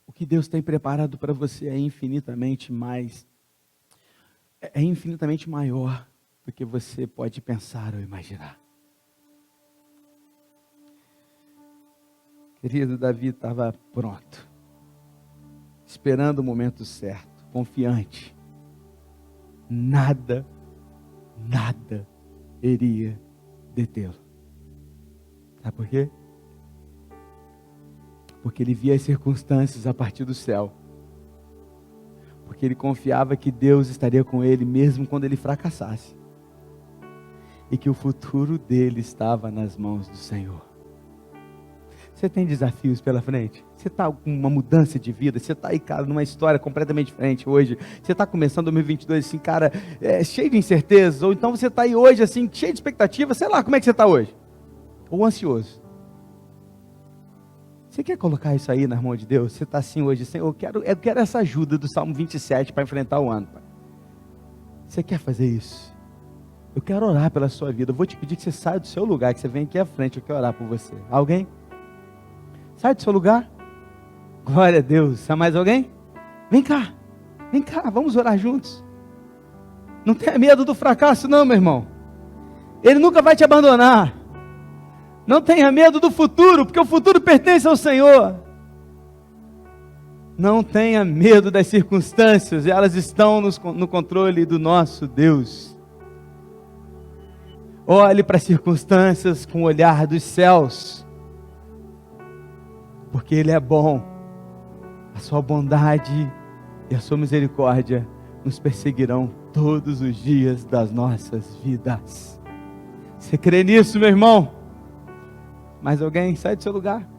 O que Deus tem preparado para você é infinitamente maior do que você pode pensar ou imaginar. Querido, Davi estava pronto, esperando o momento certo, confiante. Nada iria detê-lo. Sabe por quê? Porque ele via as circunstâncias a partir do céu. Porque ele confiava que Deus estaria com ele mesmo quando ele fracassasse. E que o futuro dele estava nas mãos do Senhor. Você tem desafios pela frente? Você está com uma mudança de vida? Você está aí, cara, numa história completamente diferente hoje? Você está começando 2022 assim, cara, cheio de incertezas? Ou então você está aí hoje assim, cheio de expectativa? Sei lá, como é que você está hoje? Ou ansioso? Você quer colocar isso aí nas mãos de Deus? Você está assim hoje, Senhor, eu quero essa ajuda do Salmo 27 para enfrentar o ano, Pai. Você quer fazer isso? Eu quero orar pela sua vida. Eu vou te pedir que você saia do seu lugar, que você venha aqui à frente, eu quero orar por você. Alguém? Sai do seu lugar. Glória a Deus. Há mais alguém? Vem cá, vamos orar juntos. Não tenha medo do fracasso não, meu irmão. Ele nunca vai te abandonar. Não tenha medo do futuro, porque o futuro pertence ao Senhor. Não tenha medo das circunstâncias, elas estão no controle do nosso Deus. Olhe para as circunstâncias com o olhar dos céus. Porque Ele é bom, a sua bondade e a sua misericórdia nos perseguirão todos os dias das nossas vidas. Você crê nisso, meu irmão? Mais alguém? Sai do seu lugar.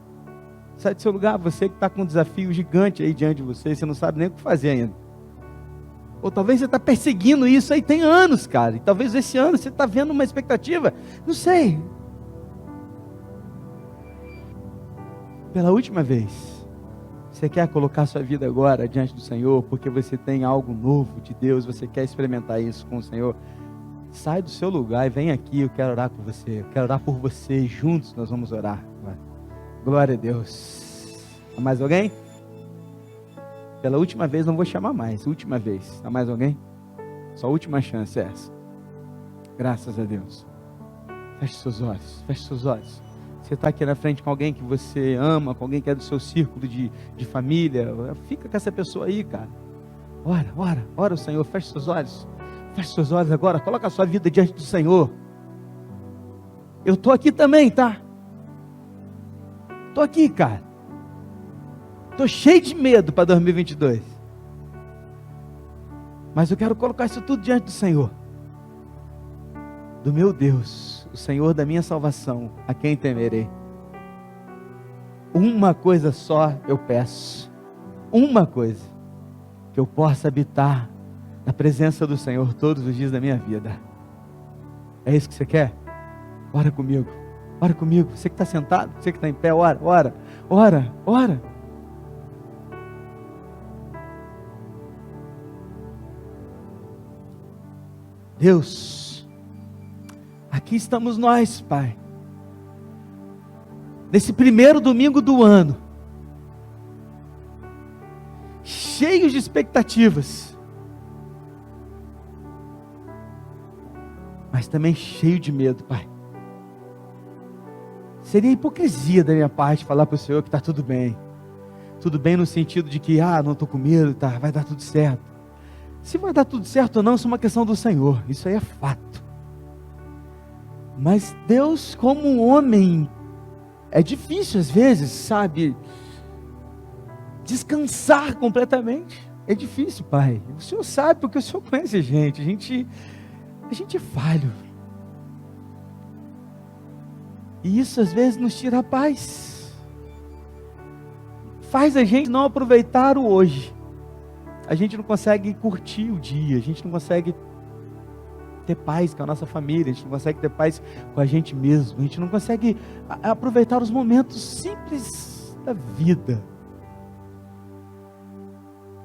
Sai do seu lugar, você que está com um desafio gigante aí diante de você, você não sabe nem o que fazer ainda. Ou talvez você está perseguindo isso aí tem anos, cara, e talvez esse ano você está vendo uma expectativa, não sei. Pela última vez, você quer colocar sua vida agora diante do Senhor, porque você tem algo novo de Deus, você quer experimentar isso com o Senhor, sai do seu lugar e vem aqui, eu quero orar com você, eu quero orar por você, juntos nós vamos orar. Glória a Deus. Há mais alguém? Pela última vez, não vou chamar mais, última vez. Há mais alguém? Só a última chance é essa. Graças a Deus. Feche seus olhos, feche seus olhos. Você está aqui na frente com alguém que você ama, com alguém que é do seu círculo de família, fica com essa pessoa aí, cara. Ora o Senhor, feche seus olhos agora, coloca a sua vida diante do Senhor. Eu estou aqui também, tá? Estou aqui, cara. Estou cheio de medo para 2022. Mas eu quero colocar isso tudo diante do Senhor. Do meu Deus, o Senhor da minha salvação, a quem temerei. uma coisa só eu peço, uma coisa, que eu possa habitar na presença do Senhor todos os dias da minha vida. É isso que você quer? Ora comigo, ora comigo. Você que está sentado, você que está em pé, ora, ora, ora, ora. Deus, aqui estamos nós, Pai, nesse primeiro domingo do ano, cheios de expectativas, mas também cheio de medo, Pai. Seria hipocrisia da minha parte falar para o Senhor que está tudo bem. Tudo bem no sentido de que, não estou com medo, tá, vai dar tudo certo. Se vai dar tudo certo ou não, isso é uma questão do Senhor, isso aí é fato. Mas Deus, como um homem, é difícil às vezes, sabe, descansar completamente. É difícil, Pai. O Senhor sabe, porque o Senhor conhece a gente é falho. E isso às vezes nos tira a paz. Faz a gente não aproveitar o hoje. A gente não consegue curtir o dia, a gente não consegue ter paz com a nossa família, a gente não consegue ter paz com a gente mesmo, a gente não consegue aproveitar os momentos simples da vida.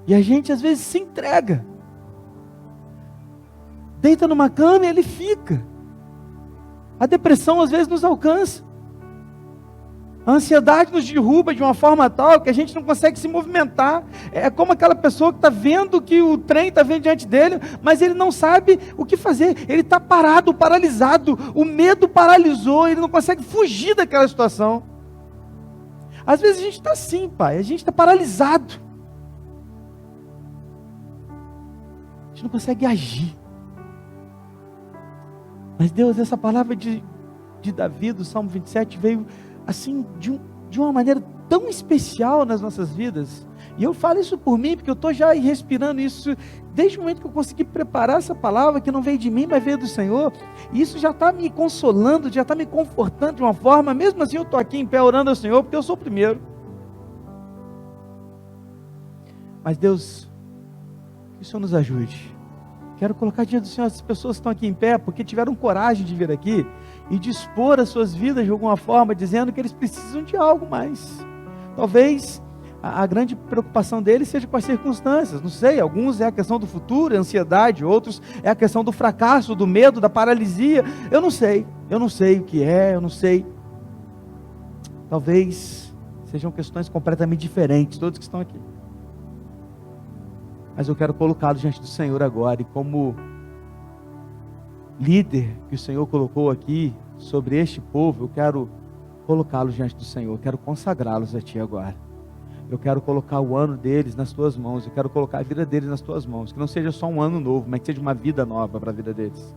E a gente às vezes se entrega, deita numa cama e ele fica. A depressão às vezes nos alcança, a ansiedade nos derruba de uma forma tal que a gente não consegue se movimentar. É como aquela pessoa que está vendo que o trem está vindo diante dele, mas ele não sabe o que fazer, ele está parado, paralisado, o medo paralisou, ele não consegue fugir daquela situação. Às vezes a gente está assim, Pai, a gente está paralisado, a gente não consegue agir. Mas Deus, essa palavra de Davi, do Salmo 27, veio assim, de uma maneira tão especial nas nossas vidas. E eu falo isso por mim, porque eu estou já respirando isso, desde o momento que eu consegui preparar essa palavra, que não veio de mim, mas veio do Senhor. E isso já está me consolando, já está me confortando de uma forma. Mesmo assim eu estou aqui em pé orando ao Senhor, porque eu sou o primeiro. Mas Deus, que o Senhor nos ajude. Quero colocar diante do Senhor essas pessoas que estão aqui em pé, porque tiveram coragem de vir aqui e dispor as suas vidas de alguma forma, dizendo que eles precisam de algo mais. Talvez a grande preocupação deles seja com as circunstâncias, não sei, alguns é a questão do futuro, a ansiedade, outros é a questão do fracasso, do medo, da paralisia. Eu não sei o que é, eu não sei. Talvez sejam questões completamente diferentes, todos que estão aqui. Mas eu quero colocá-lo diante do Senhor agora, e como líder que o Senhor colocou aqui sobre este povo, eu quero colocá-los diante do Senhor, eu quero consagrá-los a Ti agora. Eu quero colocar o ano deles nas Tuas mãos, eu quero colocar a vida deles nas Tuas mãos, que não seja só um ano novo, mas que seja uma vida nova para a vida deles.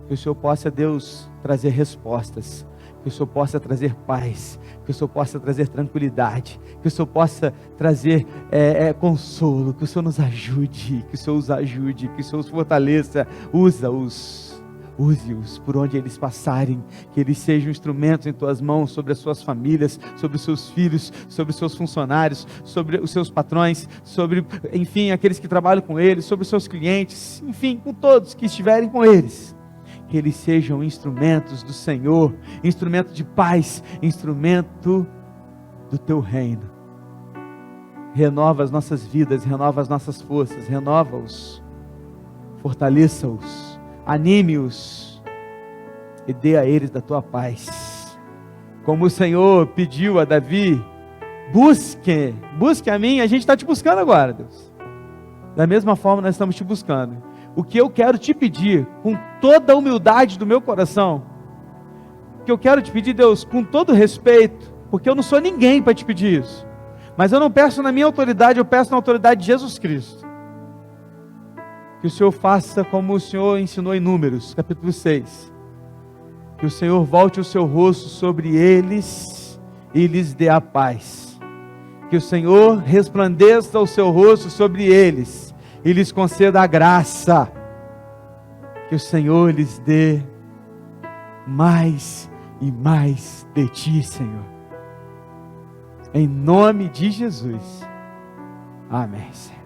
Que o Senhor possa, Deus, trazer respostas, que o Senhor possa trazer paz, que o Senhor possa trazer tranquilidade, que o Senhor possa trazer consolo, que o Senhor nos ajude, que o Senhor os ajude, que o Senhor os fortaleça. Use-os por onde eles passarem, que eles sejam instrumentos em Tuas mãos, sobre as suas famílias, sobre os seus filhos, sobre os seus funcionários, sobre os seus patrões, sobre, enfim, aqueles que trabalham com eles, sobre os seus clientes, enfim, com todos que estiverem com eles. Que eles sejam instrumentos do Senhor, instrumento de paz, instrumento do Teu reino. Renova as nossas vidas, renova as nossas forças, renova-os, fortaleça-os, anime-os e dê a eles da Tua paz. Como o Senhor pediu a Davi, busque a mim. A gente está Te buscando agora, Deus. Da mesma forma nós estamos Te buscando. O que eu quero Te pedir, com toda a humildade do meu coração, o que eu quero Te pedir, Deus, com todo respeito, porque eu não sou ninguém para Te pedir isso, mas eu não peço na minha autoridade, eu peço na autoridade de Jesus Cristo, que o Senhor faça como o Senhor ensinou em Números, capítulo 6, que o Senhor volte o seu rosto sobre eles e lhes dê a paz, que o Senhor resplandeça o seu rosto sobre eles e lhes conceda a graça, que o Senhor lhes dê mais e mais de Ti, Senhor. Em nome de Jesus. Amém, Senhor.